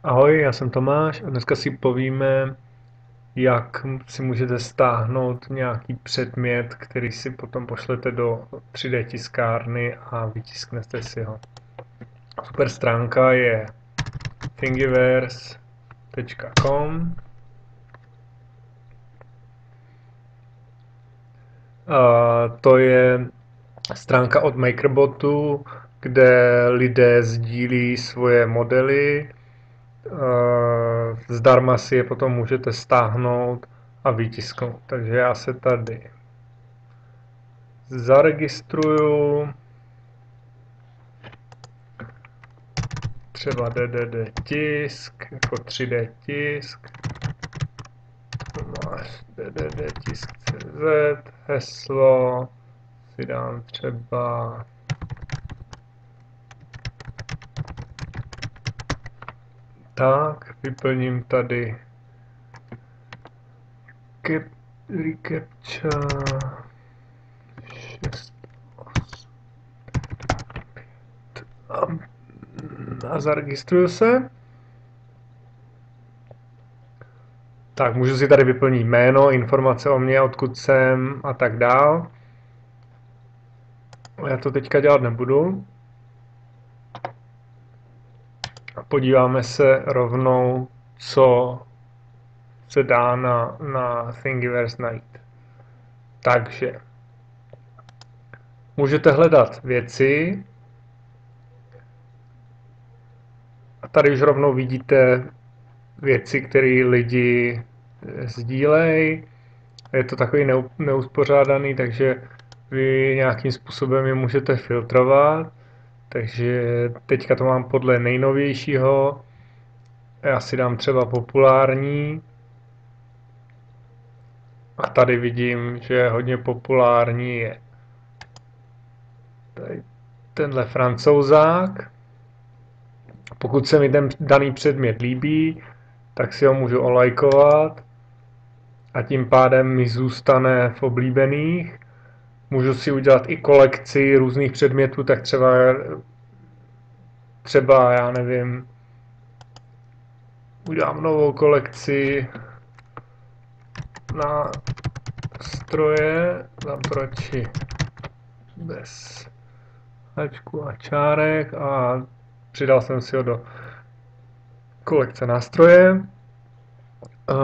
Ahoj, já jsem Tomáš a dneska si povíme, jak si můžete stáhnout nějaký předmět, který si potom pošlete do 3D tiskárny a vytisknete si ho. Super stránka je thingiverse.com. To je stránka od Makerbotu, kde lidé sdílí svoje modely. Zdarma si je potom můžete stáhnout a vytisknout. Takže já se tady zaregistruju, třeba DDD tisk, jako 3D tisk, máš DDD tisk CZ, heslo, si dám třeba tak, vyplním tady reCAPTCHA 6 a zaregistruju se. Tak, můžu si tady vyplnit jméno, informace o mně, odkud jsem a tak dál. Já to teďka dělat nebudu. A podíváme se rovnou, co se dá na Thingiverse najít. Takže můžete hledat věci a tady už rovnou vidíte věci, které lidi sdílejí. Je to takový neuspořádaný, takže vy nějakým způsobem je můžete filtrovat. Takže teďka to mám podle nejnovějšího. Já si dám třeba populární. A tady vidím, že hodně populární je tady tenhle Francouzák. Pokud se mi ten daný předmět líbí, tak si ho můžu olajkovat a tím pádem mi zůstane v oblíbených. Můžu si udělat i kolekci různých předmětů, tak třeba já nevím, udělám novou kolekci na stroje, dám to radši bez hačku a čárek a přidal jsem si ho do kolekce nástroje.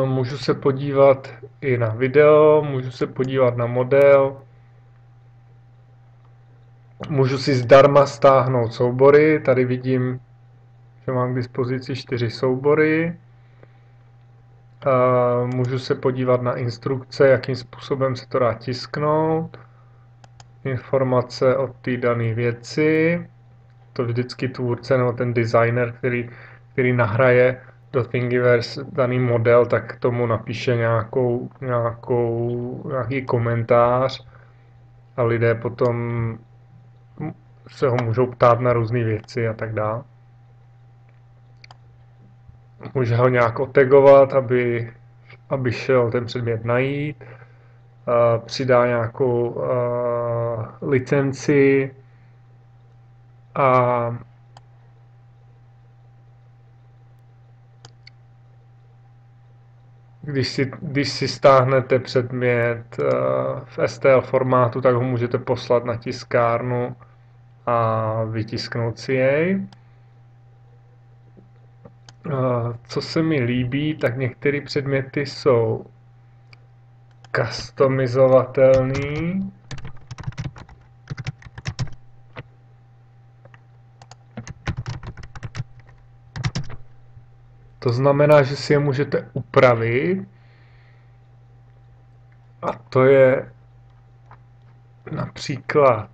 Můžu se podívat i na video, můžu se podívat na model, můžu si zdarma stáhnout soubory, tady vidím, že mám k dispozici 4 soubory. Můžu se podívat na instrukce, jakým způsobem se to dá tisknout, informace o té dané věci, to vždycky tvůrce nebo ten designer, který nahraje do Thingiverse daný model, tak k tomu napíše nějaký komentář a lidé potom se ho můžou ptát na různé věci a tak dále. Může ho nějak otagovat, aby šel ten předmět najít, přidá nějakou licenci a když si stáhnete předmět v STL formátu, tak ho můžete poslat na tiskárnu a vytisknout si jej. Co se mi líbí, tak některé předměty jsou customizovatelný. To znamená, že si je můžete upravit. A to je například,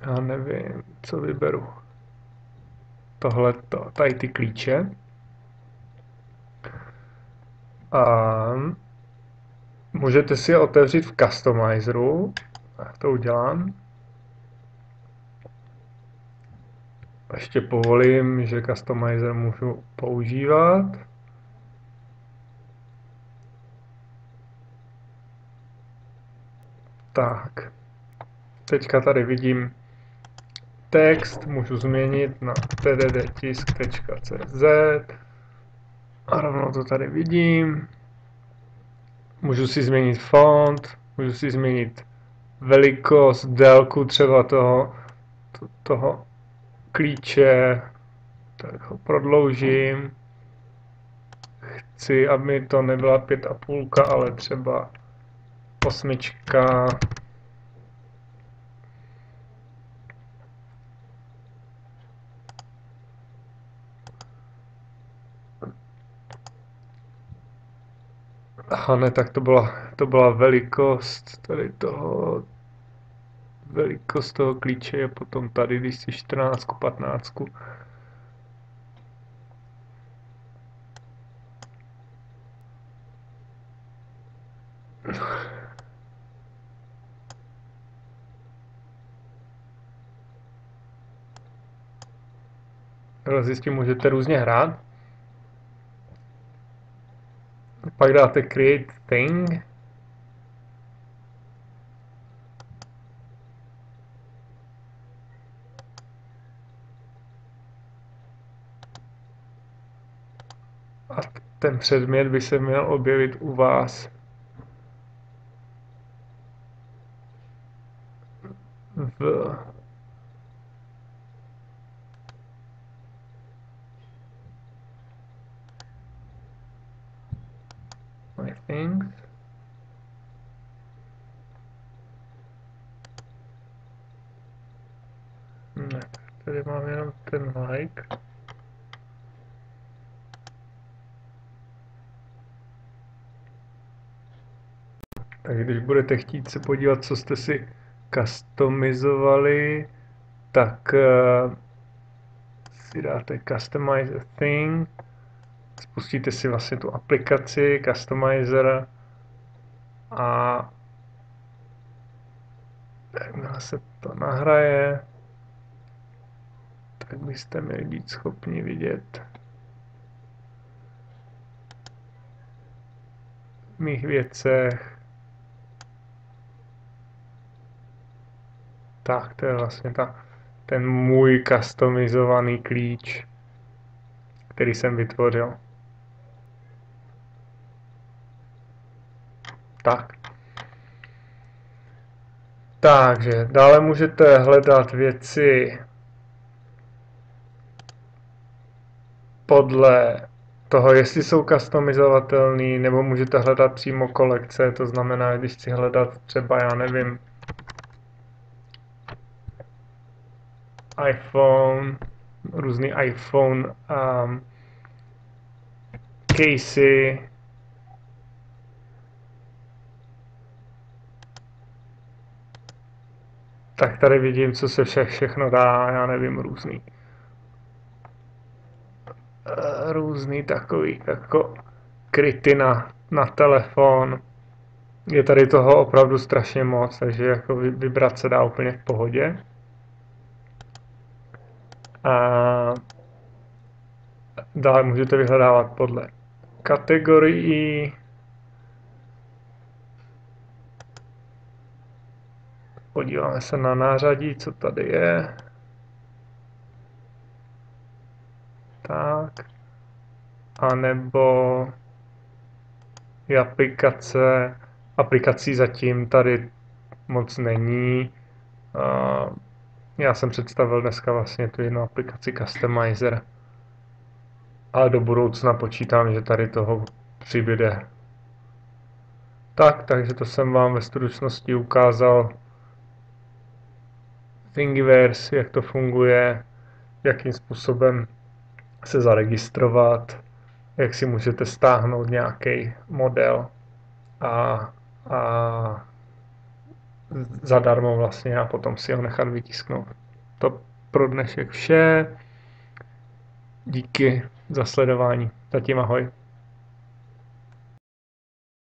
já nevím, co vyberu. Tohleto, tady ty klíče. A můžete si je otevřít v Customizeru. Tak to udělám. Ještě povolím, že Customizer můžu používat. Tak. Teďka tady vidím text můžu změnit na tddtisk.cz a rovnou to tady vidím. Můžu si změnit font, můžu si změnit velikost, délku třeba toho klíče, tak ho prodloužím. Chci, aby to nebyla 5,5, ale třeba 8. Aha, ne, tak to byla velikost tady velikost toho klíče je potom tady, když si 14, 15. Zjistím, můžete různě hrát. Pak dáte create thing. A ten předmět by se měl objevit u vás v my things. Ne, tady mám jenom ten like. Takže když budete chtít se podívat, co jste si customizovali, tak si dáte Customize a Thing, spustíte si vlastně tu aplikaci Customizer a jakmile se to nahraje, tak byste měli být schopni vidět v mých věcech. Tak, to je vlastně ten můj customizovaný klíč, který jsem vytvořil. Tak. Takže dále můžete hledat věci podle toho, jestli jsou customizovatelný, nebo můžete hledat přímo kolekce, to znamená, když chci hledat třeba, já nevím, iPhone, různý iPhone casey, tak tady vidím, co se všechno dá, já nevím, různý takový jako kryty na telefon. Je tady toho opravdu strašně moc, takže jako vybrat se dá úplně v pohodě. A dále můžete vyhledávat podle kategorií. Podíváme se na nářadí, co tady je. Tak. A nebo i aplikace. Aplikací zatím tady moc není. Já jsem představil dneska vlastně tu jednu aplikaci Customizer. Ale do budoucna počítám, že tady toho přibude. Takže to jsem vám ve stručnosti ukázal Thingiverse, jak to funguje, jakým způsobem se zaregistrovat, jak si můžete stáhnout nějaký model a zadarmo vlastně a potom si ho nechat vytisknout. To pro dnešek vše. Díky za sledování. Zatím ahoj.